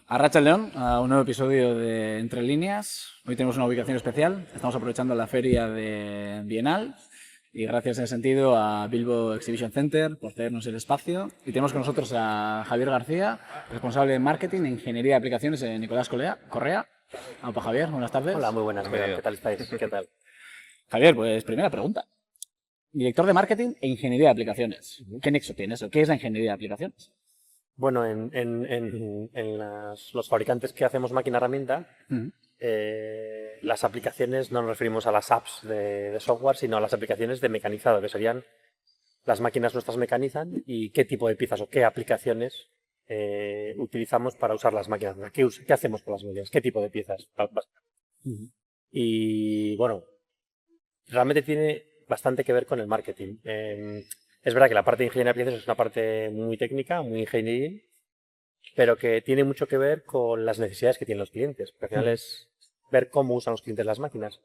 Arratsaldeon, a un nuevo episodio de Entre Líneas. Hoy tenemos una ubicación especial. Estamos aprovechando la feria de Bienal y gracias en ese sentido a Bilbo Exhibition Center por cedernos el espacio. Y tenemos con nosotros a Javier García, responsable de marketing e ingeniería de aplicaciones en Nicolás Correa. Opa, Javier, buenas tardes. Hola, muy buenas, ¿qué tal estáis? ¿Qué tal? Javier, pues primera pregunta. Director de marketing e ingeniería de aplicaciones. ¿Qué nexo tiene eso? ¿Qué es la ingeniería de aplicaciones? Bueno, los fabricantes que hacemos máquina herramienta, las aplicaciones no nos referimos a las apps de software, sino a las aplicaciones de mecanizado, que serían las máquinas nuestras mecanizan y qué tipo de piezas o qué aplicaciones utilizamos para usar las máquinas. ¿Qué hacemos con las máquinas? ¿Qué tipo de piezas? Y bueno, realmente tiene bastante que ver con el marketing. Es verdad que la parte de ingeniería de aplicaciones es una parte muy técnica, muy ingenieril, pero que tiene mucho que ver con las necesidades que tienen los clientes. Porque al final es ver cómo usan los clientes las máquinas.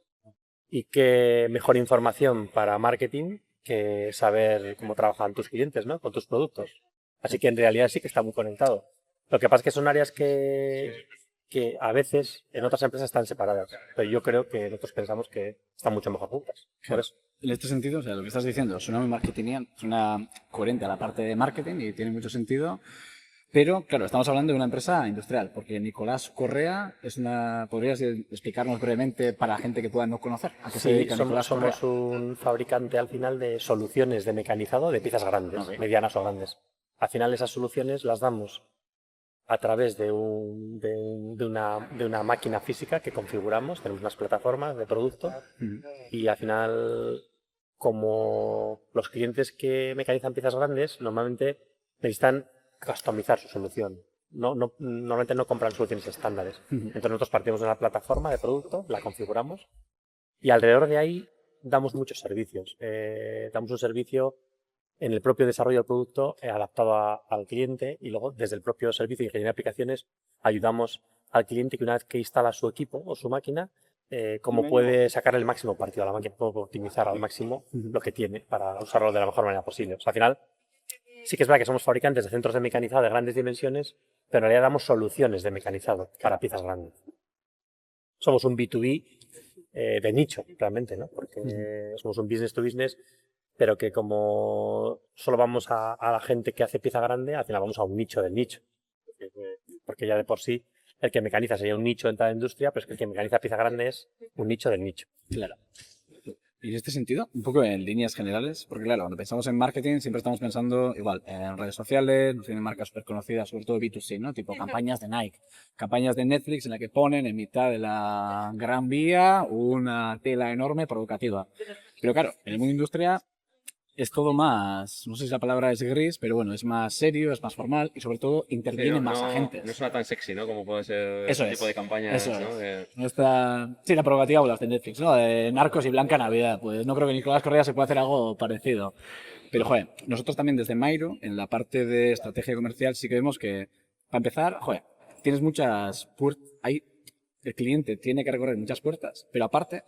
Y qué mejor información para marketing que saber cómo trabajan tus clientes, ¿no? Con tus productos. Así que en realidad sí que está muy conectado. Lo que pasa es que son áreas que a veces en otras empresas están separadas. Pero yo creo que nosotros pensamos que están mucho mejor juntas. Por eso. En este sentido, o sea, lo que estás diciendo suena muy marketingiano, suena coherente a la parte de marketing y tiene mucho sentido. Pero, claro, estamos hablando de una empresa industrial, porque Nicolás Correa es una... ¿Podrías explicarnos brevemente para gente que pueda no conocer a qué se dedica Nicolás Correa? Somos un fabricante al final de soluciones de mecanizado de piezas grandes, medianas o grandes. Al final esas soluciones las damos a través de una máquina física que configuramos, tenemos unas plataformas de producto y al final, como los clientes que mecanizan piezas grandes, normalmente necesitan customizar su solución. Normalmente no compran soluciones estándares. Entonces nosotros partimos de una plataforma de producto, la configuramos y alrededor de ahí damos muchos servicios. Damos un servicio en el propio desarrollo del producto adaptado al cliente y luego desde el propio servicio de ingeniería de aplicaciones ayudamos al cliente que una vez que instala su equipo o su máquina, cómo puede sacar el máximo partido a la máquina, cómo optimizar al máximo lo que tiene para usarlo de la mejor manera posible. O sea, al final sí que es verdad que somos fabricantes de centros de mecanizado de grandes dimensiones, pero en realidad damos soluciones de mecanizado para piezas grandes. Somos un B2B de nicho, realmente, ¿no? Porque somos un business to business, pero que como solo vamos a la gente que hace pieza grande, al final vamos a un nicho del nicho. Porque ya de por sí el que mecaniza sería un nicho en toda la industria, pero es que el que mecaniza pieza grande es un nicho del nicho. Claro. Y en este sentido, un poco en líneas generales, porque claro, cuando pensamos en marketing siempre estamos pensando igual en redes sociales, nos tienen marcas súper conocidas, sobre todo B2C, ¿no? Tipo campañas de Nike, campañas de Netflix en la que ponen en mitad de la Gran Vía una tela enorme provocativa. Pero claro, en el mundo industria es todo más, no sé si la palabra es gris, pero bueno, es más serio, es más formal y sobre todo intervienen más agentes. No suena tan sexy, ¿no? Como puede ser Eso ese es. tipo de campañas, Eso ¿no? es. No está... Sí, la provocativa o las de Netflix, ¿no? De Narcos y Blanca Navidad. Pues no creo que Nicolás Correa se pueda hacer algo parecido. Pero, joder, nosotros también desde Mairo, en la parte de estrategia comercial, sí que vemos que, para empezar, joder, tienes muchas puertas. El cliente tiene que recorrer muchas puertas, pero aparte,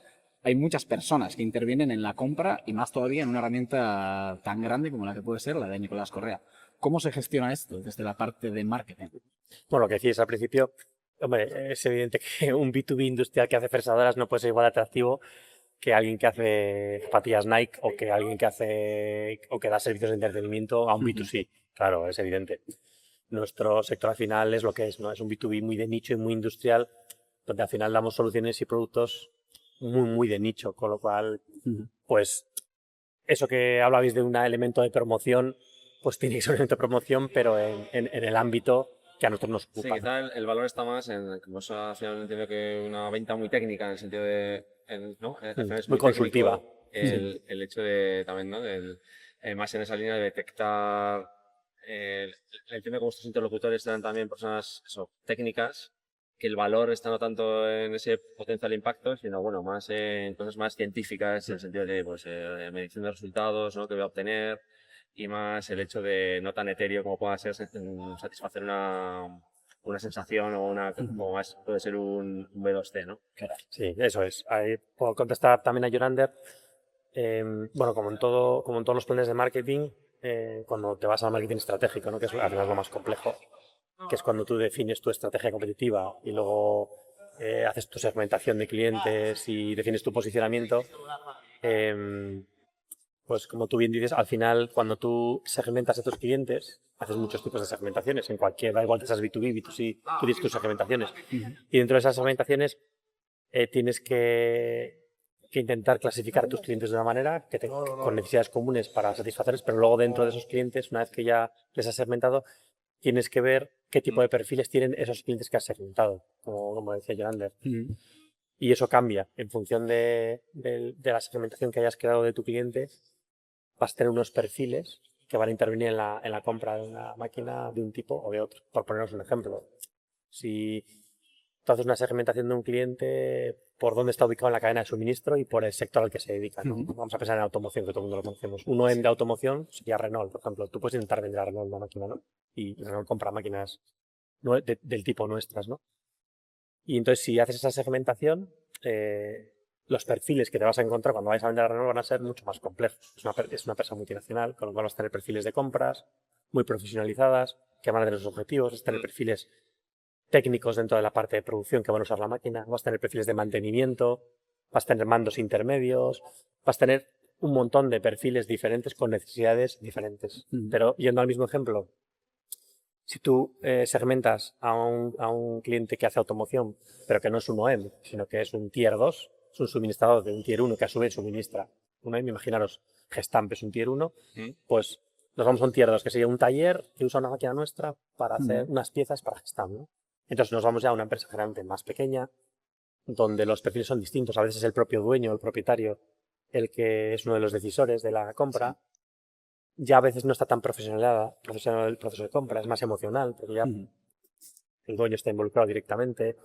hay muchas personas que intervienen en la compra y más todavía en una herramienta tan grande como la que puede ser la de Nicolás Correa. ¿Cómo se gestiona esto desde la parte de marketing? Bueno, lo que decís al principio, hombre, es evidente que un B2B industrial que hace fresadoras no puede ser igual de atractivo que alguien que hace zapatillas Nike o que alguien que hace o que da servicios de entretenimiento a un B2C. Claro, es evidente. Nuestro sector al final es lo que es, ¿no? Es un B2B muy de nicho y muy industrial, donde al final damos soluciones y productos muy de nicho, con lo cual, pues, eso que hablabais de un elemento de promoción, pues tiene que ser un elemento de promoción, pero en el ámbito que a nosotros nos ocupa. Sí, quizá el valor está más en, como eso al final entiendo que una venta muy técnica en el sentido de, ¿no? Al final es muy consultiva. El hecho de también, ¿no? Más en esa línea de detectar, entiendo que vuestros interlocutores serán también personas eso, técnicas, que el valor está no tanto en ese potencial impacto, sino bueno, más en cosas más científicas, en el sentido de pues, medición de resultados, ¿no? Que voy a obtener, y más el hecho de no tan etéreo como pueda ser satisfacer una sensación o como más puede ser un B2C, ¿no? Sí, eso es. Ahí puedo contestar también a Yorander. Bueno, como en todos los planes de marketing, cuando te vas al marketing estratégico, ¿no? Que es al final lo más complejo, que es cuando tú defines tu estrategia competitiva y luego haces tu segmentación de clientes y defines tu posicionamiento, pues como tú bien dices, al final cuando tú segmentas a tus clientes, haces muchos tipos de segmentaciones, en cualquier, da igual que seas B2B, B2C, tú tienes tus segmentaciones. Y dentro de esas segmentaciones tienes que intentar clasificar a tus clientes de una manera con necesidades comunes para satisfacerles, pero luego dentro de esos clientes, una vez que ya les has segmentado, tienes que ver qué tipo de perfiles tienen esos clientes que has segmentado, como decía Jonander. Y eso cambia en función de la segmentación que hayas creado de tu cliente. Vas a tener unos perfiles que van a intervenir en la compra de una máquina de un tipo o de otro. Por poneros un ejemplo, si tú haces una segmentación de un cliente por dónde está ubicado en la cadena de suministro y por el sector al que se dedica, ¿no? Vamos a pensar en automoción, que todo el mundo lo conocemos. Un OEM de automoción sería Renault, por ejemplo. Tú puedes intentar vender a Renault una máquina, ¿no? Y Renault compra máquinas del tipo nuestras, ¿no? Y entonces, si haces esa segmentación, los perfiles que te vas a encontrar cuando vayas a vender a Renault van a ser mucho más complejos. Es una empresa multinacional, con lo cual vas a tener perfiles de compras muy profesionalizadas, que van a tener sus objetivos, vas a tener perfiles técnicos dentro de la parte de producción que van a usar la máquina, vas a tener perfiles de mantenimiento, vas a tener mandos intermedios, vas a tener un montón de perfiles diferentes con necesidades diferentes. Pero yendo al mismo ejemplo, si tú segmentas a un cliente que hace automoción, pero que no es un OEM, sino que es un Tier 2, es un suministrador de un Tier 1 que a su vez suministra un OEM, imaginaros, Gestamp es un Tier 1, pues nos vamos a un Tier 2, que sería un taller que usa una máquina nuestra para hacer unas piezas para Gestamp, ¿no? Entonces nos vamos ya a una empresa generalmente más pequeña, donde los perfiles son distintos. A veces es el propio dueño, el propietario, el que es uno de los decisores de la compra. Ya a veces no está tan profesional el proceso de compra, es más emocional, porque ya el dueño está involucrado directamente.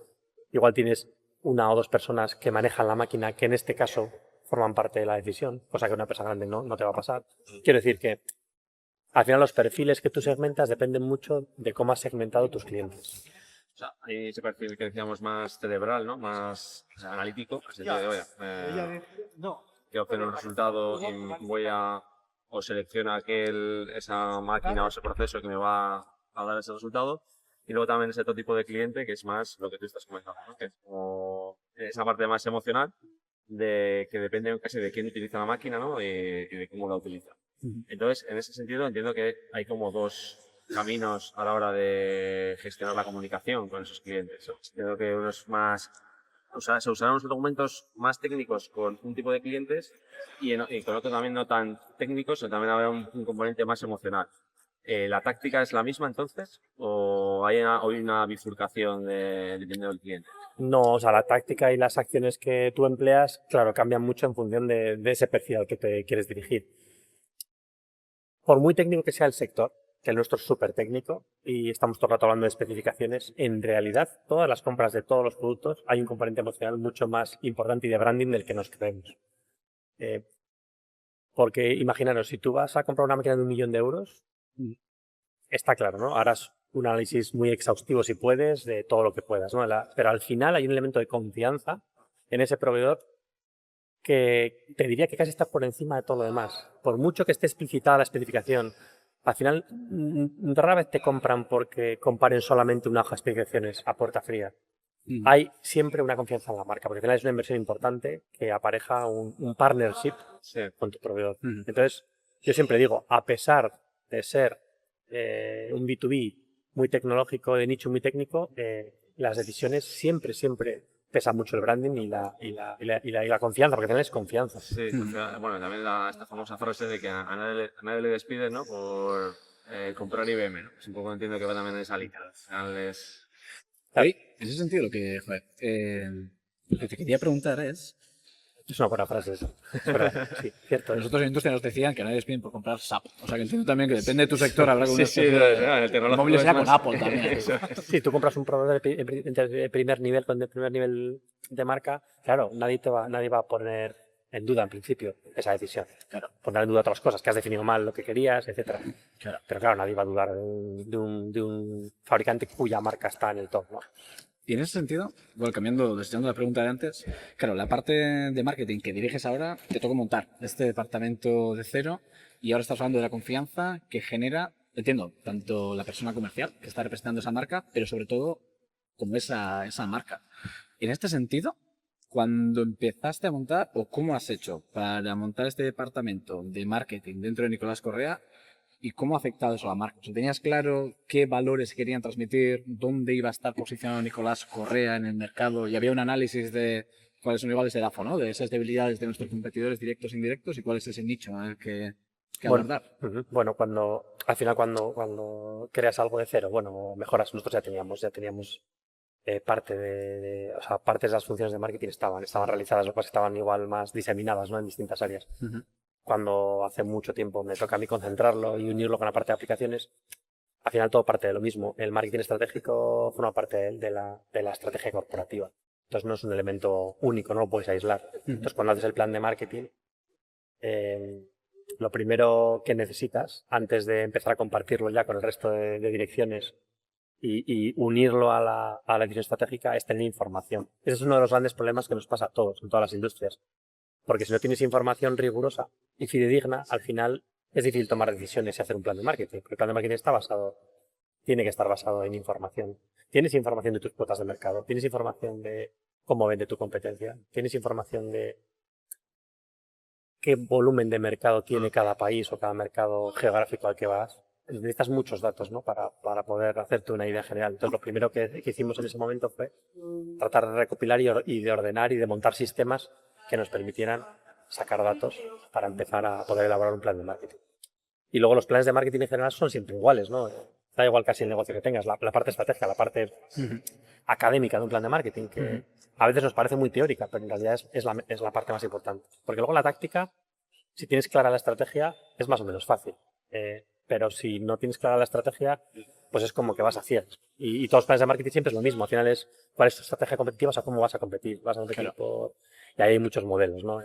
Igual tienes una o dos personas que manejan la máquina, que en este caso forman parte de la decisión, cosa que una empresa grande no te va a pasar. Quiero decir que al final los perfiles que tú segmentas dependen mucho de cómo has segmentado tus clientes. O sea, hay ese perfil que decíamos más cerebral, ¿no? Más analítico, en el sentido de, oye, quiero obtener un resultado y voy a o selecciona esa máquina o ese proceso que me va a dar ese resultado. Y luego también ese otro tipo de cliente que es más lo que tú estás comentando, ¿no? Que es como esa parte más emocional que depende casi de quién utiliza la máquina, ¿no? Y de cómo la utiliza. Entonces, en ese sentido entiendo que hay como dos caminos a la hora de gestionar la comunicación con esos clientes. Creo que uno es más... se usarán unos documentos más técnicos con un tipo de clientes y con otro también no tan técnicos, sino también habrá un componente más emocional. ¿La táctica es la misma entonces o hay una bifurcación dependiendo del cliente? No, o sea, la táctica y las acciones que tú empleas, claro, cambian mucho en función de ese perfil al que te quieres dirigir. Por muy técnico que sea el sector, que el nuestro es súper técnico y estamos todo el rato hablando de especificaciones, en realidad todas las compras de todos los productos hay un componente emocional mucho más importante y de branding del que nos creemos. Porque imaginaros, si tú vas a comprar una máquina de 1 millón de euros, está claro, ¿no? Harás un análisis muy exhaustivo si puedes de todo lo que puedas, ¿no? Pero al final hay un elemento de confianza en ese proveedor que te diría que casi está por encima de todo lo demás. Por mucho que esté explicitada la especificación, al final rara vez te compran porque comparen solamente una hoja de especificaciones a puerta fría. Hay siempre una confianza en la marca, porque al final es una inversión importante que apareja un partnership con tu proveedor. Entonces, yo siempre digo, a pesar de ser un B2B muy tecnológico, de nicho muy técnico, las decisiones siempre pesa mucho el branding y la confianza, porque al final es confianza. Sí, bueno, también esta famosa frase de que a nadie le despiden, ¿no? Por comprar IBM, ¿no? Es un poco entiendo que va también en esa línea. Al final es... En ese sentido, lo que te quería preguntar es... Es una buena frase eso. Sí, cierto. Nosotros en industria nos decían que nadie les piden por comprar SAP. O sea que entiendo también que depende de tu sector, habrá que el móviles sea con Apple también. Sí, tú compras un proveedor de primer nivel, con el primer nivel de marca, claro, nadie va a poner en duda en principio esa decisión. Claro, pondrá en duda otras cosas, que has definido mal lo que querías, etcétera. Claro. Pero claro, nadie va a dudar de un fabricante cuya marca está en el top, ¿no? Y en ese sentido, bueno, desviando la pregunta de antes, claro, la parte de marketing que diriges ahora, te toca montar este departamento de cero y ahora estás hablando de la confianza que genera entiendo, tanto la persona comercial que está representando esa marca, pero sobre todo como esa marca. En este sentido, cuando empezaste a montar, o cómo has hecho para montar este departamento de marketing dentro de Nicolás Correa, y cómo ha afectado eso a la marca. O sea, ¿tenías claro qué valores querían transmitir, dónde iba a estar posicionado Nicolás Correa en el mercado? Y había un análisis de cuáles son iguales de DAFO, ¿no? De esas debilidades de nuestros competidores directos e indirectos y cuál es ese nicho en el que Bueno, abordar. bueno, al final cuando creas algo de cero, bueno, mejoras. Nosotros ya teníamos o sea, partes de las funciones de marketing estaban realizadas, lo que pasa es que estaban igual más diseminadas, ¿no? En distintas áreas. Cuando hace mucho tiempo me toca a mí concentrarlo y unirlo con la parte de aplicaciones, al final todo parte de lo mismo. El marketing estratégico forma parte de la estrategia corporativa. Entonces no es un elemento único, no lo puedes aislar. Entonces cuando haces el plan de marketing, lo primero que necesitas, antes de empezar a compartirlo ya con el resto de direcciones y unirlo a la decisión estratégica, es tener información. Ese es uno de los grandes problemas que nos pasa a todos, en todas las industrias. Porque si no tienes información rigurosa y fidedigna, al final es difícil tomar decisiones y hacer un plan de marketing. Porque el plan de marketing tiene que estar basado en información. Tienes información de tus cuotas de mercado, tienes información de cómo vende tu competencia, tienes información de qué volumen de mercado tiene cada país o cada mercado geográfico al que vas. Necesitas muchos datos, ¿no? para poder hacerte una idea general. Entonces, lo primero que hicimos en ese momento fue tratar de recopilar y de ordenar y de montar sistemas que nos permitieran sacar datos para empezar a poder elaborar un plan de marketing. Y luego los planes de marketing en general son siempre iguales, ¿no? Da igual casi el negocio que tengas, la parte estratégica, la parte académica de un plan de marketing, que a veces nos parece muy teórica, pero en realidad es la parte más importante. Porque luego la táctica, si tienes clara la estrategia, es más o menos fácil. Pero si no tienes clara la estrategia, pues es como que vas a ciegas. Y todos los planes de marketing siempre es lo mismo. Al final es cuál es tu estrategia competitiva, o sea, cómo vas a competir. Vas a competir Y ahí hay muchos modelos, ¿no?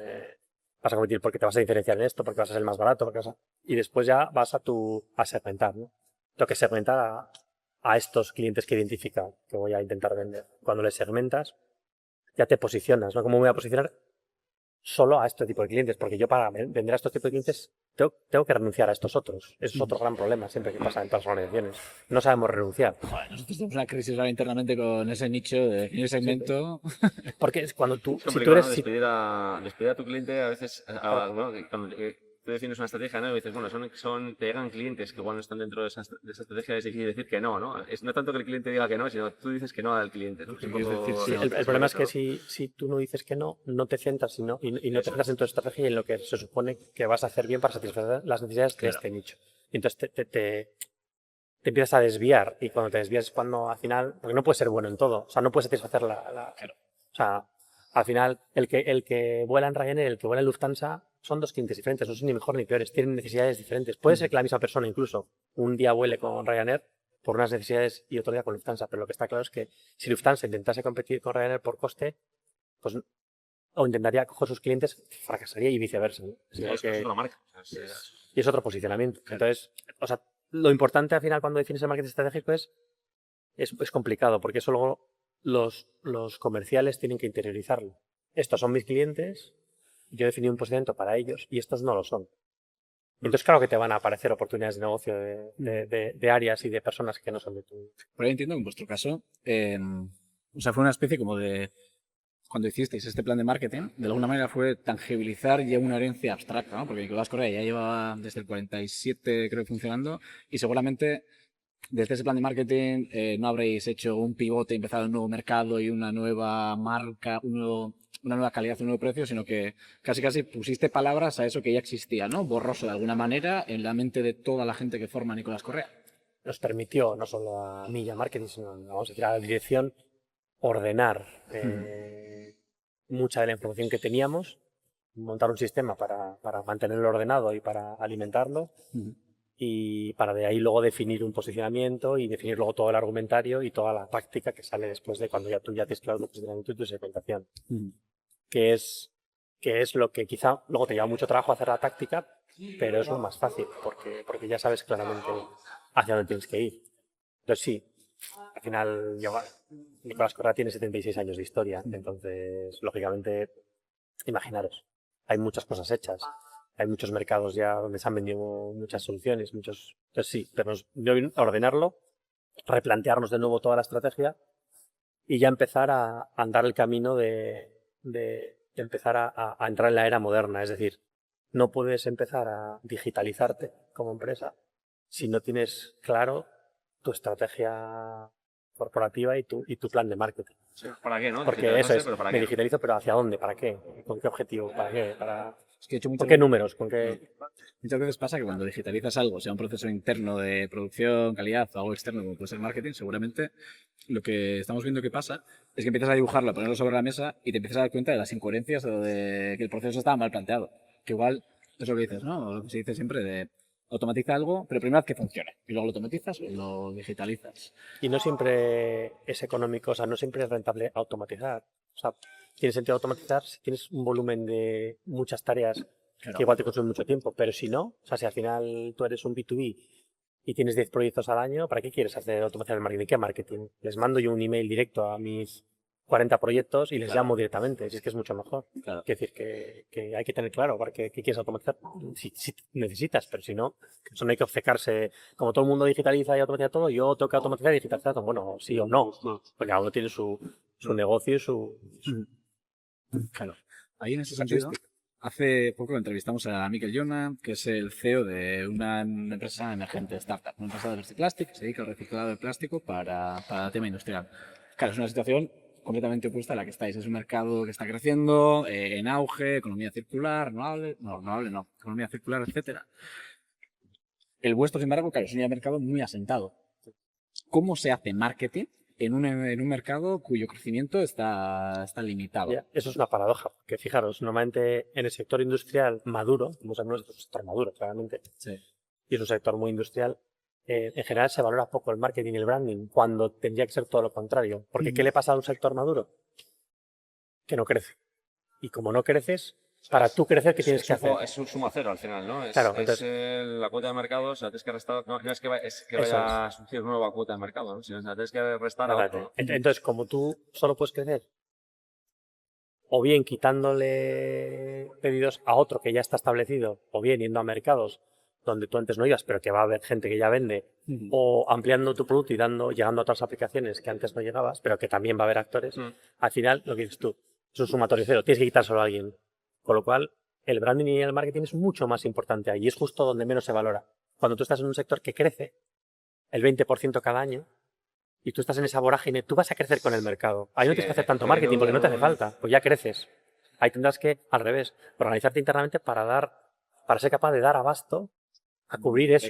Vas a competir porque te vas a diferenciar en esto, porque vas a ser el más barato, y después ya vas a segmentar, ¿no? Tengo que segmentar a estos clientes que identifica que voy a intentar vender. Cuando les segmentas, ya te posicionas, ¿no? ¿Cómo me voy a posicionar? Solo a este tipo de clientes, porque yo para vender a estos tipos de clientes tengo que renunciar a estos otros. Eso es otro gran problema siempre que pasa en todas las organizaciones. No sabemos renunciar. Joder, nosotros tenemos una crisis ahora internamente con ese nicho, de ese segmento. Porque es cuando Es si tú complicado, eres... ¿no? Despedir a tu cliente a veces, ¿no? Cuando tú defines una estrategia, ¿no? Y dices, bueno, te llegan clientes que igual no están dentro de esa estrategia, es decir decir que no, ¿no? Es no tanto que el cliente diga que no, sino tú dices que no al cliente, ¿no? Sí, es decir, sí, el problema es que si tú no dices que no, no te centras y no te centras en tu estrategia y en lo que se supone que vas a hacer bien para satisfacer las necesidades de este nicho. Y entonces te empiezas a desviar, y cuando te desvías es cuando al final, porque no puedes ser bueno en todo, o sea, no puedes satisfacer o sea, al final el que vuela en Ryanair y el que vuela en Lufthansa son dos clientes diferentes, no son ni mejor ni peores, tienen necesidades diferentes. Puede ser que la misma persona incluso un día vuele con Ryanair por unas necesidades y otro día con Lufthansa, pero lo que está claro es que si Lufthansa intentase competir con Ryanair por coste, pues o intentaría coger sus clientes, fracasaría, y viceversa, ¿no? Es otra marca. Y es otro posicionamiento. Entonces, o sea, lo importante al final cuando defines el marketing estratégico es complicado, porque eso luego los comerciales tienen que interiorizarlo. Estos son mis clientes, yo he definido un posicionamiento para ellos y estos no lo son. Entonces, claro que te van a aparecer oportunidades de negocio de áreas y de personas que no son de tu... Por ahí entiendo que en vuestro caso, o sea, fue una especie como de, cuando hicisteis este plan de marketing, de alguna manera fue tangibilizar ya una herencia abstracta, ¿no? Porque Nicolás Correa ya llevaba desde el 47, creo, funcionando, y seguramente desde ese plan de marketing no habréis hecho un pivote, empezado un nuevo mercado y una nueva marca, una nueva calidad, un nuevo precio, sino que casi pusiste palabras a eso que ya existía, ¿no? Borroso de alguna manera en la mente de toda la gente que forma Nicolás Correa. Nos permitió, no solo a mí y a marketing, sino vamos a decir, a la dirección, ordenar mucha de la información que teníamos, montar un sistema para mantenerlo ordenado y para alimentarlo, y para de ahí luego definir un posicionamiento y definir luego todo el argumentario y toda la táctica que sale después de cuando tú ya tienes claro tu posicionamiento y tu segmentación. Que es lo que quizá luego te lleva mucho trabajo hacer la táctica, pero es lo más fácil porque ya sabes claramente hacia dónde tienes que ir. Entonces sí, al final Nicolás Correa tiene 76 años de historia, entonces lógicamente imaginaros, hay muchas cosas hechas. Hay muchos mercados ya donde se han vendido muchas soluciones, muchos... Entonces sí, pero nos dio bien ordenarlo, replantearnos de nuevo toda la estrategia y ya empezar a andar el camino de empezar a entrar en la era moderna. Es decir, no puedes empezar a digitalizarte como empresa si no tienes claro tu estrategia corporativa y tu plan de marketing. Sí, ¿para qué, no? Porque eso Digitalizarse, es, pero ¿para me qué? digitalizo, pero ¿hacia dónde? ¿Para qué? ¿Con qué objetivo? ¿Para qué? Es que de hecho ¿Con qué números? ¿Con qué...? muchas veces pasa que cuando digitalizas algo, sea un proceso interno de producción, calidad o algo externo como puede ser marketing, seguramente lo que estamos viendo que pasa es que empiezas a dibujarlo, a ponerlo sobre la mesa y te empiezas a dar cuenta de las incoherencias o de que el proceso estaba mal planteado. Que igual es lo que dices, ¿no? Lo que se dice siempre de automatiza algo, pero primero haz que funcione y luego lo automatizas o lo digitalizas. Y no siempre es económico, o sea, no siempre es rentable automatizar. O sea, tiene sentido automatizar si tienes un volumen de muchas tareas Claro. que igual te consumen mucho tiempo, pero si no, o sea, si al final tú eres un B2B y tienes 10 proyectos al año, ¿para qué quieres hacer automatización de marketing? ¿Qué marketing? Les mando yo un email directo a mis 40 proyectos y les llamo directamente, si es que es mucho mejor. Claro. Quiero decir que hay que tener claro para qué quieres automatizar, si necesitas, pero si no, eso no hay que obcecarse. Como todo el mundo digitaliza y automatiza todo, yo tengo que automatizar y digitalizar todo. Bueno, sí o no, porque cada uno tiene su negocio y su... Claro. Ahí en ese sentido, hace poco entrevistamos a Mikel Jona, que es el CEO de una empresa emergente, startup, una empresa de Vertiplastic, que se dedica al reciclado de plástico para el tema industrial. Claro, es una situación completamente opuesta a la que estáis. Es un mercado que está creciendo, en auge, economía circular, renovable no, economía circular, etcétera. El vuestro, sin embargo, claro, es un mercado muy asentado. ¿Cómo se hace marketing en un mercado cuyo crecimiento está limitado? Ya, eso es una paradoja, porque fijaros, normalmente en el sector industrial maduro, como es nuestro sector maduro, claramente, Sí. y es un sector muy industrial, en general se valora poco el marketing y el branding, cuando tendría que ser todo lo contrario. Porque ¿qué le pasa a un sector maduro? Que no crece. Y como no creces, para tú crecer, ¿qué tienes que hacer? Es un suma cero al final, ¿no? Claro, Es entonces, la cuota de mercado, o sea, tienes que restar, no es que, es que eso vaya a surgir nueva cuota de mercado, ¿no? Sino que tienes que restar a otro, ¿no? Entonces, como tú solo puedes crecer, o bien quitándole pedidos a otro que ya está establecido, o bien yendo a mercados donde tú antes no ibas, pero que va a haber gente que ya vende, o ampliando tu producto y llegando a otras aplicaciones que antes no llegabas, pero que también va a haber actores, al final, lo que dices tú, es un sumatorio cero, tienes que quitárselo a alguien. Con lo cual, el branding y el marketing es mucho más importante ahí, y es justo donde menos se valora. Cuando tú estás en un sector que crece el 20% cada año, y tú estás en esa vorágine, tú vas a crecer con el mercado. Ahí no tienes que hacer tanto marketing porque no te hace falta, pues ya creces. Ahí tendrás que, al revés, organizarte internamente para ser capaz de dar abasto a cubrir eso,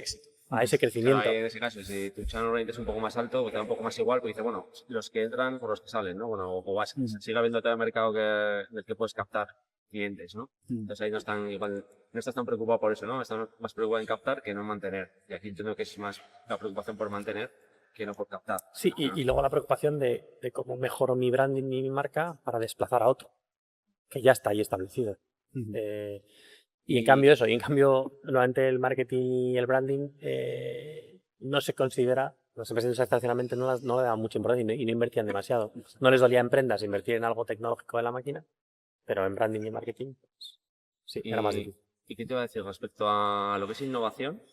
a ese crecimiento. Claro, ahí en ese caso, si tu channel rate es un poco más alto, pues te da un poco más igual, pues dices, bueno, los que entran por los que salen, ¿no? Bueno, o vas, sigue habiendo todo el mercado del que puedes captar clientes, ¿no? Entonces ahí no están igual, no estás tan preocupado por eso, ¿no? Estás más preocupado en captar que no en mantener. Y aquí entiendo que es más la preocupación por mantener que no por captar. Sí, y luego la preocupación de cómo mejoro mi branding y mi marca para desplazar a otro, que ya está ahí establecido. Y en cambio, normalmente el marketing y el branding no se considera, las empresas estacionalmente no le daban mucha importancia y no invertían demasiado. No les dolía en prendas invertir en algo tecnológico de la máquina, pero en branding y marketing, pues, sí, era más difícil. ¿Y qué te iba a decir respecto a lo que es innovación?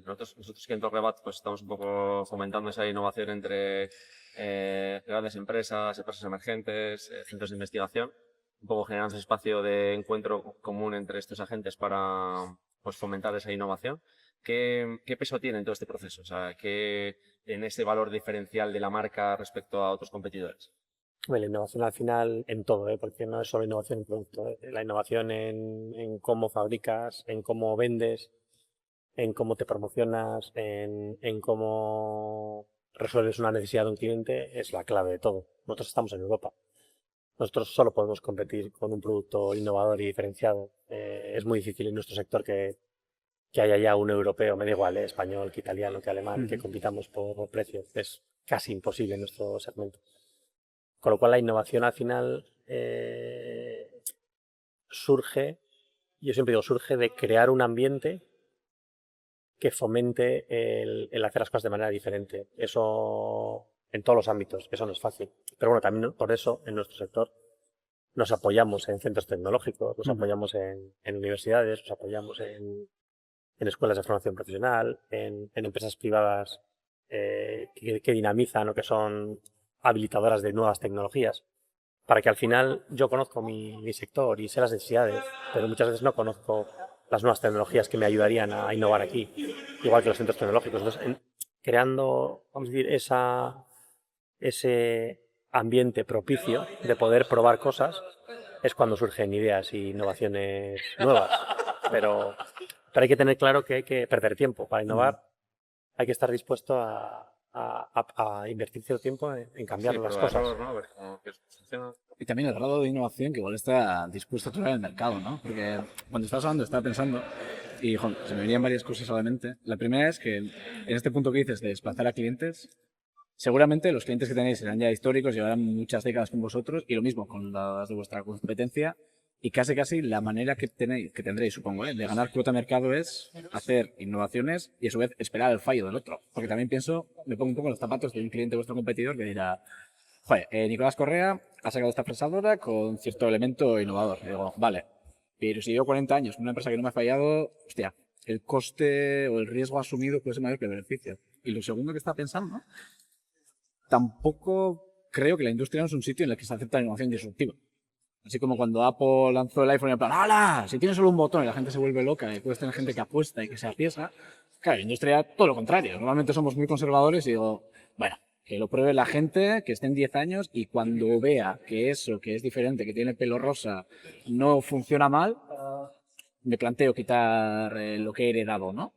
Nosotros que en Torrebat pues estamos un poco fomentando esa innovación entre grandes empresas emergentes, centros de investigación, un poco generando ese espacio de encuentro común entre estos agentes para pues, fomentar esa innovación. ¿Qué peso tiene en todo este proceso? O sea, en ese valor diferencial de la marca respecto a otros competidores? Bueno, la innovación al final en todo, porque no es solo innovación en producto, la innovación en cómo fabricas, en cómo vendes, en cómo te promocionas, en cómo resuelves una necesidad de un cliente, es la clave de todo. Nosotros estamos en Europa. Nosotros solo podemos competir con un producto innovador y diferenciado. Es muy difícil en nuestro sector que haya ya un europeo, me da igual, español, que italiano, que alemán, que compitamos por precio. Es casi imposible en nuestro segmento. Con lo cual la innovación al final surge, yo siempre digo, surge de crear un ambiente que fomente el hacer las cosas de manera diferente. Eso en todos los ámbitos, eso no es fácil. Pero bueno, también por eso en nuestro sector nos apoyamos en centros tecnológicos, nos apoyamos en universidades, nos apoyamos en escuelas de formación profesional, en empresas privadas que dinamizan o que son habilitadoras de nuevas tecnologías, para que al final yo conozco mi sector y sé las necesidades, pero muchas veces no conozco las nuevas tecnologías que me ayudarían a innovar aquí, igual que los centros tecnológicos. Entonces, creando, vamos a decir, ese ambiente propicio de poder probar cosas es cuando surgen ideas y innovaciones nuevas. Pero hay que tener claro que hay que perder tiempo. Para innovar hay que estar dispuesto a invertir cierto tiempo en cambiar las cosas. Error, ¿no? A ver cómo que funciona. Y también el grado de innovación que igual está dispuesto a tocar el mercado, ¿no? Porque cuando estabas hablando estaba pensando y se me venían varias cosas a la mente. La primera es que en este punto que dices de desplazar a clientes, seguramente los clientes que tenéis serán ya históricos, llevarán muchas décadas con vosotros y lo mismo con las de vuestra competencia y casi la manera que tendréis, supongo, de ganar cuota de mercado es hacer innovaciones y a su vez esperar el fallo del otro. Porque también pienso, me pongo un poco en los zapatos de un cliente de vuestro competidor que dirá, joder, Nicolás Correa ha sacado esta fresadora con cierto elemento innovador. Y digo, vale, pero si llevo 40 años con una empresa que no me ha fallado, hostia, el coste o el riesgo asumido puede ser mayor que el beneficio. Y lo segundo que está pensando, tampoco creo que la industria no es un sitio en el que se acepta la innovación disruptiva. Así como cuando Apple lanzó el iPhone y en plan, ¡hala! Si tienes solo un botón y la gente se vuelve loca y puedes tener gente que apuesta y que se arriesga. Claro, la industria todo lo contrario. Normalmente somos muy conservadores y digo, bueno, que lo pruebe la gente, que esté en 10 años y cuando vea que eso, que es diferente, que tiene pelo rosa, no funciona mal, me planteo quitar lo que he heredado, ¿no?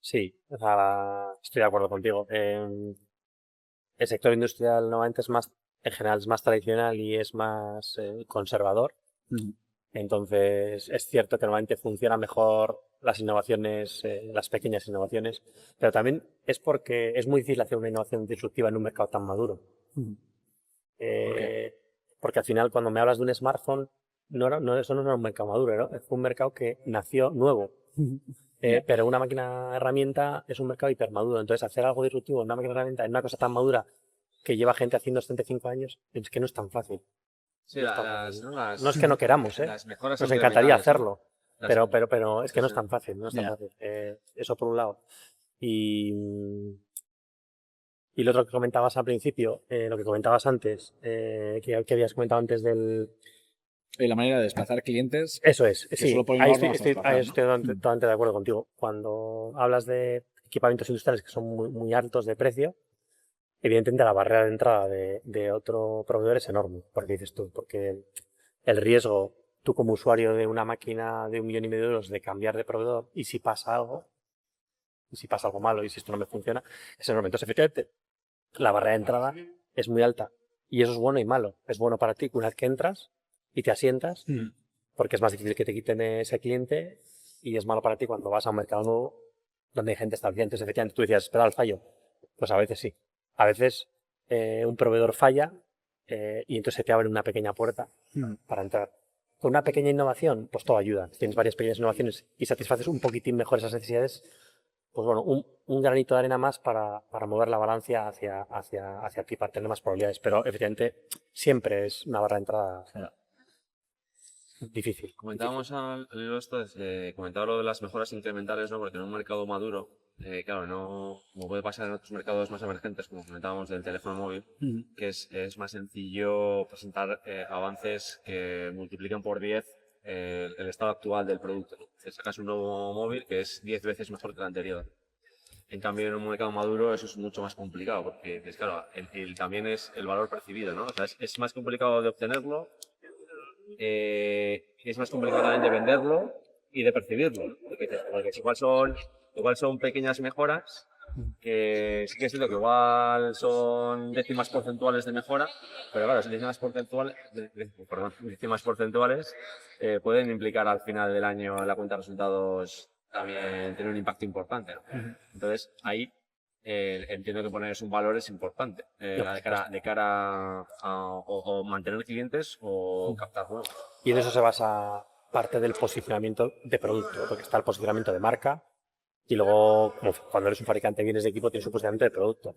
Sí, o sea, estoy de acuerdo contigo. El sector industrial normalmente es más, en general, es más tradicional y es más conservador. Entonces, es cierto que normalmente funciona mejor las innovaciones, las pequeñas innovaciones, pero también es porque es muy difícil hacer una innovación disruptiva en un mercado tan maduro. Porque al final, cuando me hablas de un smartphone, eso no era un mercado maduro, ¿no? Fue un mercado que nació nuevo. Pero una máquina herramienta es un mercado hipermaduro. Entonces, hacer algo disruptivo en una máquina herramienta, en una cosa tan madura que lleva gente haciendo 75 años, es que no es tan fácil. Sí, No es que no queramos, las mejoras nos son encantaría piramidales, ¿no? hacerlo, pero es que no es tan fácil, no es tan fácil. Eso por un lado. Y lo otro que comentabas al principio, lo que comentabas antes, que habías comentado antes del... La manera de desplazar clientes. Eso es, que sí, solo por ahí innovar estoy vamos a desplazar, ¿no? totalmente de acuerdo contigo. Cuando hablas de equipamientos industriales que son muy, muy altos de precio, evidentemente la barrera de entrada de otro proveedor es enorme, porque dices tú, porque el riesgo, tú como usuario de una máquina de 1,5 millones de euros de cambiar de proveedor y si pasa algo malo y si esto no me funciona, es enorme. Entonces, efectivamente, la barrera de entrada es muy alta y eso es bueno y malo. Es bueno para ti que una vez que entras y te asientas, porque es más difícil que te quiten ese cliente y es malo para ti cuando vas a un mercado nuevo donde hay gente establecida. Entonces, efectivamente, tú decías, esperar al fallo. Pues a veces sí. A veces un proveedor falla y entonces se te abre una pequeña puerta para entrar. Con una pequeña innovación, pues todo ayuda. Si tienes varias pequeñas innovaciones y satisfaces un poquitín mejor esas necesidades, pues bueno, un granito de arena más para mover la balanza hacia ti, para tener más probabilidades. Pero efectivamente siempre es una barra de entrada difícil. Comentábamos al hilo esto, comentaba lo de las mejoras incrementales, ¿no? Porque en un mercado maduro, claro, no, como puede pasar en otros mercados más emergentes, como comentábamos del teléfono móvil, que es más sencillo presentar avances que multipliquen por 10 el estado actual del producto. Te sacas un nuevo móvil que es 10 veces mejor que el anterior. En cambio, en un mercado maduro eso es mucho más complicado, porque claro, también es el valor percibido, ¿no? O sea, es más complicado de obtenerlo. Es más complicado también de venderlo y de percibirlo, porque igual son pequeñas mejoras que sí que es cierto que igual son décimas porcentuales de mejora, pero claro, esas décimas porcentuales pueden implicar al final del año en la cuenta de resultados también tener un impacto importante, ¿no? Entonces ahí entiendo que poner un valor es importante de cara a o mantener clientes o captar nuevos. Y en eso se basa parte del posicionamiento de producto, porque está el posicionamiento de marca y luego, como cuando eres un fabricante de bienes de equipo, tienes un posicionamiento de producto.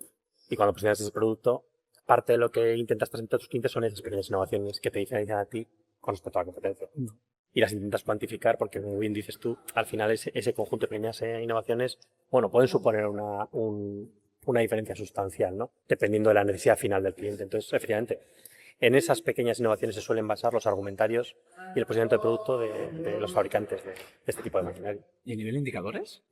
Y cuando posicionas ese producto, parte de lo que intentas presentar a tus clientes son esas pequeñas innovaciones que te diferencian a ti con respecto a la competencia. Y las intentas cuantificar porque, como bien dices tú, al final ese conjunto de pequeñas innovaciones, bueno, pueden suponer una diferencia sustancial, ¿no? Dependiendo de la necesidad final del cliente. Entonces, efectivamente, en esas pequeñas innovaciones se suelen basar los argumentarios y el posicionamiento de producto de los fabricantes de este tipo de maquinaria. ¿Y a nivel de indicadores?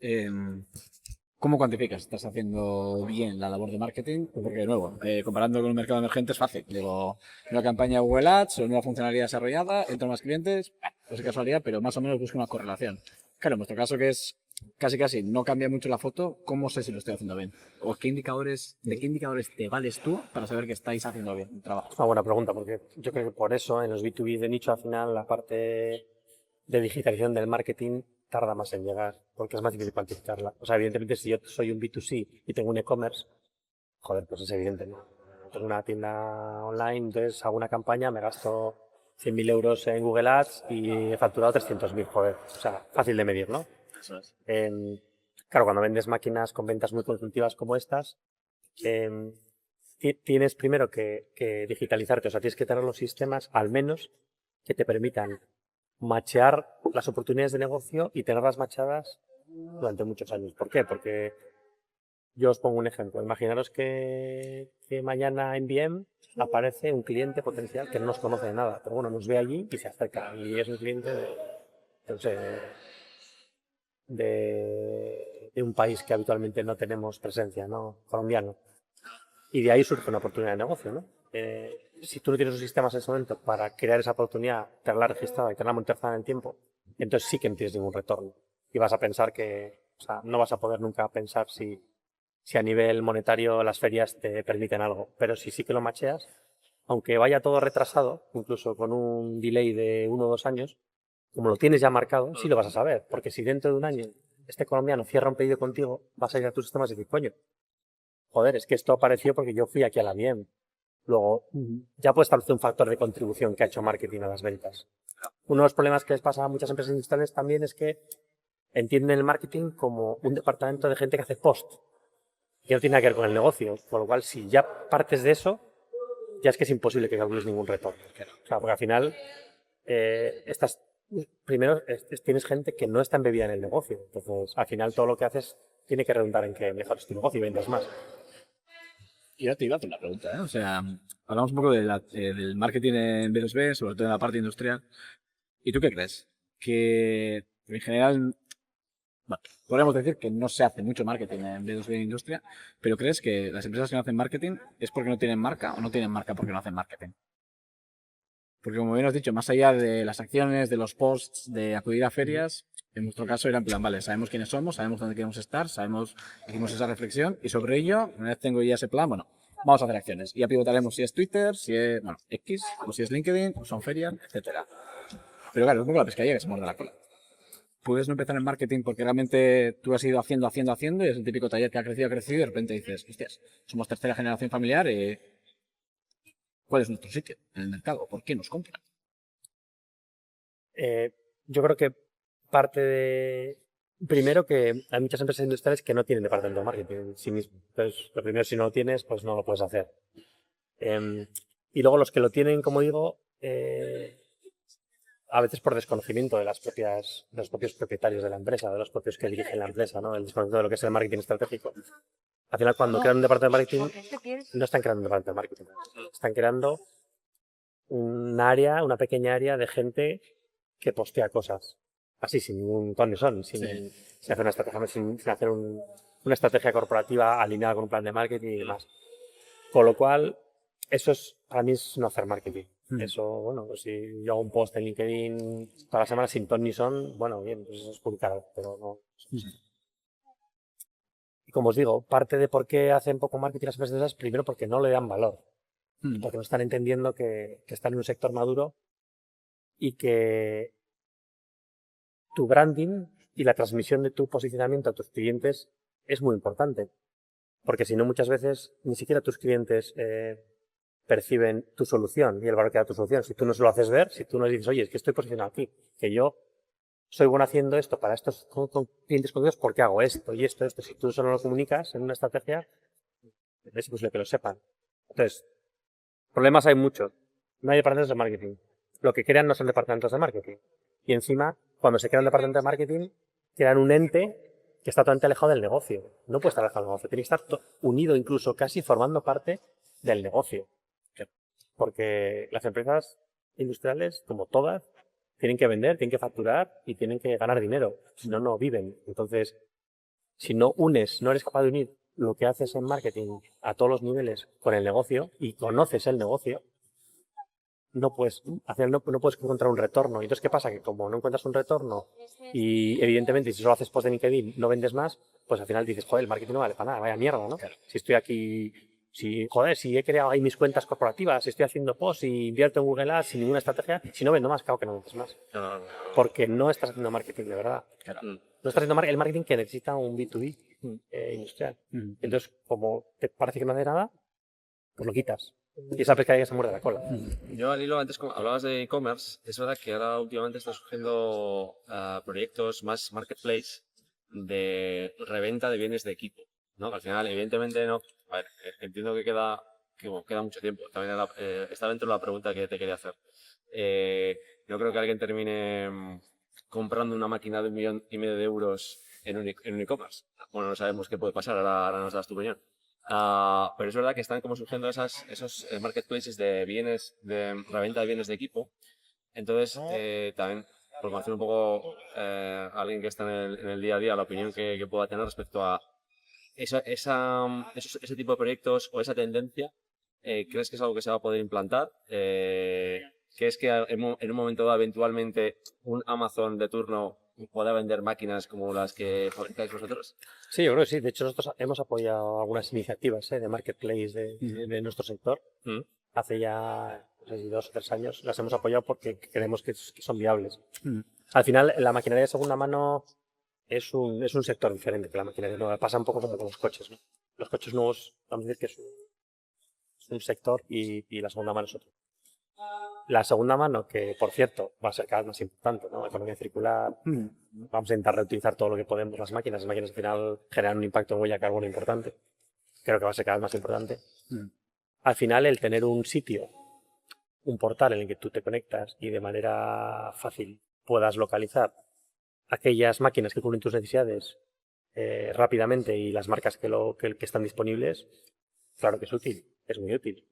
¿Cómo cuantificas? ¿Estás haciendo bien la labor de marketing? Porque, de nuevo, comparando con un mercado emergente es fácil. Digo, una campaña Google Ads o una funcionalidad desarrollada, entran más clientes, no sé casualidad, pero más o menos busco una correlación. Claro, en vuestro caso, que es casi no cambia mucho la foto, ¿cómo sé si lo estoy haciendo bien? ¿O de qué indicadores te vales tú para saber que estáis haciendo bien el trabajo? Es una buena pregunta, porque yo creo que por eso en los B2B de nicho al final la parte de digitalización del marketing tarda más en llegar, porque es más difícil cuantificarla. O sea, evidentemente si yo soy un B2C y tengo un e-commerce, joder, pues es evidente, ¿no? Tengo una tienda online, entonces hago una campaña, me gasto 100.000 euros en Google Ads y he facturado 300.000, joder. O sea, fácil de medir, ¿no? Eso es. Claro, cuando vendes máquinas con ventas muy consultivas como estas, tienes primero que digitalizarte, o sea, tienes que tener los sistemas al menos que te permitan machear las oportunidades de negocio y tenerlas machadas durante muchos años. ¿Por qué? Porque yo os pongo un ejemplo. Imaginaros que mañana en BM aparece un cliente potencial que no nos conoce de nada, pero bueno, nos ve allí y se acerca. Y es un cliente de un país que habitualmente no tenemos presencia, ¿no? Colombiano. Y de ahí surge una oportunidad de negocio, ¿no? Si tú no tienes los sistemas en ese momento para crear esa oportunidad, tenerla registrada y tenerla monetizada en el tiempo, entonces sí que no tienes ningún retorno. Y vas a pensar o sea, no vas a poder nunca pensar si a nivel monetario las ferias te permiten algo. Pero si sí que lo macheas, aunque vaya todo retrasado, incluso con un delay de 1 o 2 años, como lo tienes ya marcado, sí lo vas a saber. Porque si dentro de un año este colombiano cierra un pedido contigo, vas a ir a tus sistemas y decir, coño, joder, es que esto apareció porque yo fui aquí a la BIEM. Luego, ya puede establecer un factor de contribución que ha hecho marketing a las ventas. Uno de los problemas que les pasa a muchas empresas industriales también es que entienden el marketing como un departamento de gente que hace post, que no tiene nada que ver con el negocio. Por lo cual, si ya partes de eso, ya es que es imposible que calcules ningún retorno. O sea, porque al final, primero tienes gente que no está embebida en el negocio. Entonces, al final, todo lo que haces tiene que redundar en que mejores tu negocio y vendas más. Y ahora te iba a hacer una pregunta, ¿eh? O sea, hablamos un poco del marketing en B2B, sobre todo en la parte industrial. ¿Y tú qué crees? Que en general, bueno, podríamos decir que no se hace mucho marketing en B2B en industria, pero ¿crees que las empresas que no hacen marketing es porque no tienen marca o no tienen marca porque no hacen marketing? Porque como bien has dicho, más allá de las acciones, de los posts, de acudir a ferias, en nuestro caso era en plan, vale, sabemos quiénes somos, sabemos dónde queremos estar, hicimos esa reflexión y sobre ello, una vez tengo ya ese plan, bueno, vamos a hacer acciones. Y ya pivotaremos si es Twitter, si es, bueno, X, o si es LinkedIn, o son ferias, etcétera. Pero claro, es un poco la pescadilla que se muerde la cola. Puedes no empezar en marketing porque realmente tú has ido haciendo y es el típico taller que ha crecido y de repente dices, hostias, somos tercera generación familiar y ¿cuál es nuestro sitio en el mercado? ¿Por qué nos compran? Yo creo que parte de... Primero que hay muchas empresas industriales que no tienen departamento de marketing en sí mismo. Entonces, lo primero, si no lo tienes, pues no lo puedes hacer. Y luego los que lo tienen, como digo, a veces por desconocimiento de los propios propietarios de la empresa, de los propios que dirigen la empresa, ¿no? El desconocimiento de lo que es el marketing estratégico. Al final, cuando crean un departamento de marketing, no están creando un departamento de marketing. Están creando una pequeña área de gente que postea cosas. Así, sin ningún ton ni son, sin hacer una estrategia, sin hacer una estrategia corporativa alineada con un plan de marketing y demás. Con lo cual, para mí es no hacer marketing. Eso, bueno, pues si yo hago un post en LinkedIn toda la semana sin ton ni son, bueno, bien, pues eso es publicar, pero no. Y como os digo, parte de por qué hacen poco marketing las empresas es primero porque no le dan valor. Porque no están entendiendo que están en un sector maduro y que tu branding y la transmisión de tu posicionamiento a tus clientes es muy importante. Porque si no, muchas veces ni siquiera tus clientes perciben tu solución y el valor que da tu solución. Si tú no se lo haces ver, si tú no dices, oye, es que estoy posicionado aquí, que yo soy bueno haciendo esto para estos con clientes concretos, ¿por qué hago esto y esto? Si tú solo lo comunicas en una estrategia, es imposible que lo sepan. Entonces, problemas hay muchos. No hay departamentos de marketing. lo que crean no son departamentos de marketing. Y encima, cuando se crea un departamento de marketing, crean un ente que está totalmente alejado del negocio. No puede estar alejado del negocio, tiene que estar unido, incluso casi formando parte del negocio. Porque las empresas industriales, como todas, tienen que vender, tienen que facturar y tienen que ganar dinero. Si no, no viven. Entonces, si no eres capaz de unir lo que haces en marketing a todos los niveles con el negocio y conoces el negocio, no puedes encontrar un retorno. Y entonces, ¿qué pasa? Que como no encuentras un retorno y evidentemente si solo haces post de LinkedIn no vendes más, pues al final dices, joder, el marketing no vale para nada, vaya mierda, ¿no? Claro. Si estoy aquí, si he creado ahí mis cuentas corporativas, si estoy haciendo posts y invierto en Google Ads sin ninguna estrategia, si no vendo más, claro que no vendes más. Porque no estás haciendo marketing de verdad. Claro. No estás haciendo el marketing que necesita un B2B industrial. Entonces, como te parece que no hace nada, pues lo quitas. Y esa pescadilla se muerde la cola. Yo, al hilo, antes hablabas de e-commerce. Es verdad que ahora últimamente están surgiendo proyectos más marketplace de reventa de bienes de equipo, ¿no? Al final, evidentemente, no. A ver, entiendo que queda mucho tiempo. También está dentro de la pregunta que te quería hacer. No creo que alguien termine comprando una máquina de 1,5 millones de euros en un e-commerce. Bueno, no sabemos qué puede pasar, ahora nos das tu opinión. Pero es verdad que están como surgiendo esos marketplaces de bienes, de reventa de bienes de equipo. Entonces, también, por conocer un poco a alguien que está en el día a día, la opinión que pueda tener respecto a ese tipo de proyectos o esa tendencia, ¿crees que es algo que se va a poder implantar? ¿Crees que en un momento dado, eventualmente, un Amazon de turno pueda vender máquinas como las que fabricáis vosotros? Sí, yo creo que sí. De hecho, nosotros hemos apoyado algunas iniciativas de marketplace de nuestro sector. Hace ya, no sé si 2 o 3 años las hemos apoyado porque creemos que son viables. Al final, la maquinaria de segunda mano es un sector diferente que la maquinaria nueva. Pasa un poco como con los coches, ¿no? Los coches nuevos, vamos a decir que es un sector y la segunda mano es otro. La segunda mano, que por cierto va a ser cada vez más importante, ¿no? Economía circular, vamos a intentar reutilizar todo lo que podemos las máquinas. Las máquinas al final generan un impacto en huella de carbono importante. Creo que va a ser cada vez más importante. Al final, el tener un sitio, un portal en el que tú te conectas y de manera fácil puedas localizar aquellas máquinas que cubren tus necesidades rápidamente y las marcas que están disponibles, claro que es útil, es muy útil.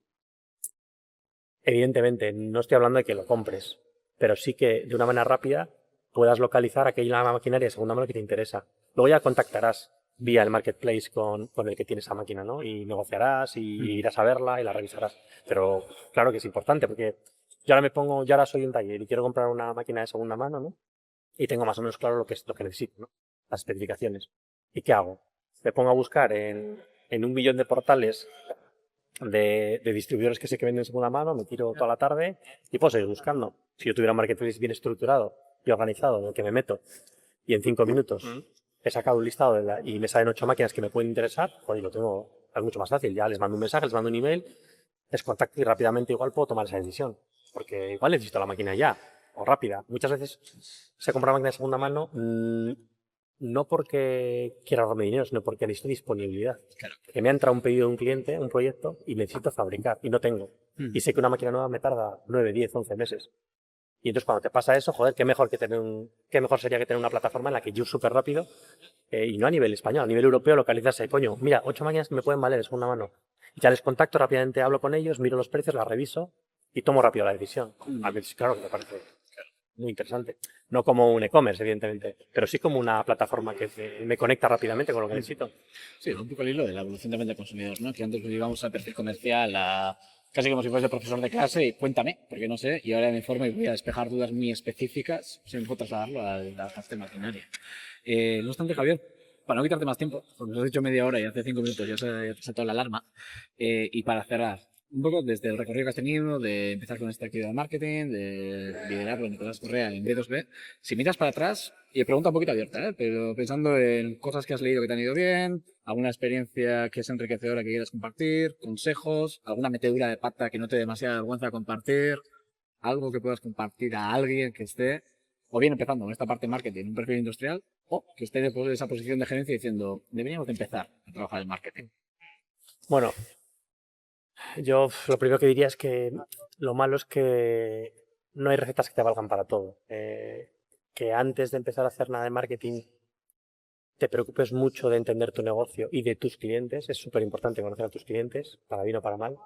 Evidentemente, no estoy hablando de que lo compres, pero sí que de una manera rápida puedas localizar aquella maquinaria de segunda mano que te interesa. Luego ya contactarás vía el marketplace con el que tiene esa máquina, ¿no? Y negociarás y irás a verla y la revisarás. Pero claro que es importante porque yo ahora soy un taller y quiero comprar una máquina de segunda mano, ¿no? Y tengo más o menos claro lo que necesito, ¿no? Las especificaciones. ¿Y qué hago? Me pongo a buscar en 1 millón de portales de distribuidores que sé que venden segunda mano, me tiro toda la tarde y puedo seguir buscando. Si yo tuviera un marketplace bien estructurado y organizado en el que me meto y en 5 minutos he sacado un listado y me salen 8 máquinas que me pueden interesar, pues lo tengo, es mucho más fácil. Ya les mando un mensaje, les mando un email, les contacto y rápidamente igual puedo tomar esa decisión. Porque igual necesito la máquina ya, o rápida. Muchas veces se compra máquina de segunda mano no porque quiera ahorrarme dinero, sino porque necesito disponibilidad. Claro. Que me ha entrado un pedido de un cliente, un proyecto, y necesito fabricar, y no tengo. Y sé que una máquina nueva me tarda 9, 10, 11 meses. Y entonces cuando te pasa eso, joder, qué mejor sería que tener una plataforma en la que yo súper rápido, y no a nivel español, a nivel europeo, localizarse, coño, mira, 8 máquinas que me pueden valer de segunda mano. Ya les contacto rápidamente, hablo con ellos, miro los precios, las reviso y tomo rápido la decisión. A mí, claro que me parece muy interesante. No como un e-commerce, evidentemente, pero sí como una plataforma que me conecta rápidamente con lo que necesito. Sí, un poco el hilo de la evolución también del consumidor, ¿no? Que antes pues, íbamos al perfil comercial, casi como si fuese profesor de clase y cuéntame, porque no sé, y ahora me informo y voy a despejar dudas muy específicas sin trasladarlo a la parte maquinaria. No obstante, Javier, para no quitarte más tiempo, porque nos has dicho media hora y hace 5 minutos ya se ha saltado la alarma, y para cerrar, un poco desde el recorrido que has tenido, de empezar con esta actividad de marketing, de liderarlo en Nicolás Correa en B2B, si miras para atrás, y pregunta un poquito abierta, pero pensando en cosas que has leído que te han ido bien, alguna experiencia que es enriquecedora que quieras compartir, consejos, alguna metedura de pata que no te dé demasiada vergüenza compartir, algo que puedas compartir a alguien que esté, o bien empezando con esta parte de marketing, un perfil industrial, o que esté en esa posición de gerencia diciendo, deberíamos de empezar a trabajar en marketing. Bueno, yo lo primero que diría es que lo malo es que no hay recetas que te valgan para todo. Que antes de empezar a hacer nada de marketing te preocupes mucho de entender tu negocio y de tus clientes. Es súper importante conocer a tus clientes, para bien o para mal.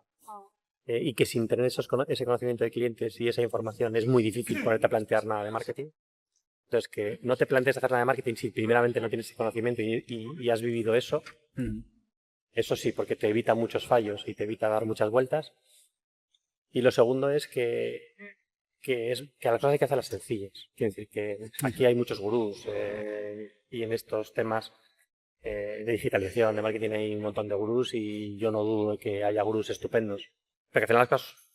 Y que sin tener ese conocimiento de clientes y esa información es muy difícil ponerte a plantear nada de marketing. Entonces, que no te plantees hacer nada de marketing si primeramente no tienes ese conocimiento y has vivido eso. Eso sí, porque te evita muchos fallos y te evita dar muchas vueltas. Y lo segundo es que a las cosas hay que hacerlas sencillas. Quiero decir que aquí hay muchos gurús y en estos temas de digitalización, de marketing hay un montón de gurús y yo no dudo de que haya gurús estupendos. Pero que al final las cosas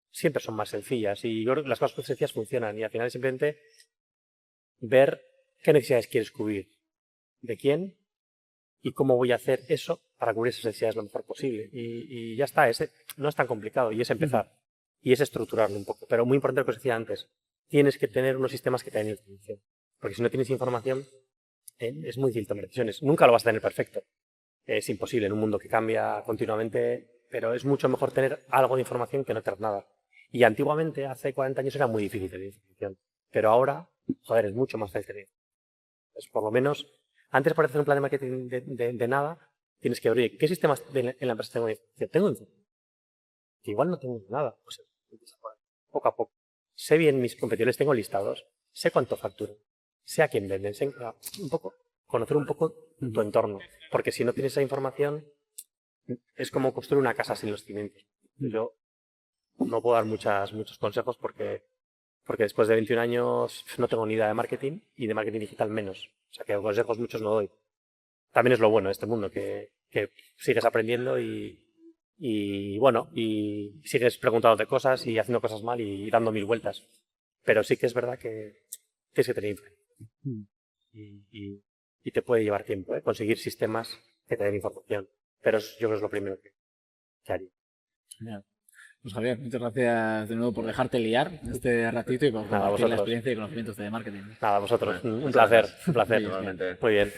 siempre son más sencillas y yo creo que las cosas más sencillas funcionan y al final es simplemente ver qué necesidades quieres cubrir, de quién y cómo voy a hacer eso para cubrir esas necesidades lo mejor posible. Y ya está, no es tan complicado y es empezar. Y es estructurarlo un poco. Pero muy importante lo que os decía antes, tienes que tener unos sistemas que te den información. Porque si no tienes información, es muy difícil tomar decisiones. Nunca lo vas a tener perfecto. Es imposible en un mundo que cambia continuamente, pero es mucho mejor tener algo de información que no tener nada. Y antiguamente, hace 40 años, era muy difícil tener información. Pero ahora, joder, es mucho más fácil tener. Pues por lo menos, antes para hacer un plan de marketing de nada, tienes que abrir, ¿qué sistemas en la empresa tengo de información? Tengo información. Que igual no tengo nada. Pues poco a poco. Sé bien mis competidores, tengo listados, sé cuánto facturan, sé a quién venden, sé conocer un poco tu entorno. Porque si no tienes esa información, es como construir una casa sin los cimientos. Yo no puedo dar muchos consejos porque después de 21 años no tengo ni idea de marketing y de marketing digital menos. O sea que consejos muchos no doy. También es lo bueno de este mundo, que sigues aprendiendo y bueno, y sigues preguntándote cosas y haciendo cosas mal y dando mil vueltas. Pero sí que es verdad que tienes que tener información. Y te puede llevar tiempo, conseguir sistemas que te den información. Pero yo creo que es lo primero que haría. Genial. Pues Javier, muchas gracias de nuevo por dejarte liar este ratito y por compartir la experiencia y conocimientos de marketing. Nada, vosotros. Bueno, un placer. Igualmente. Muy bien.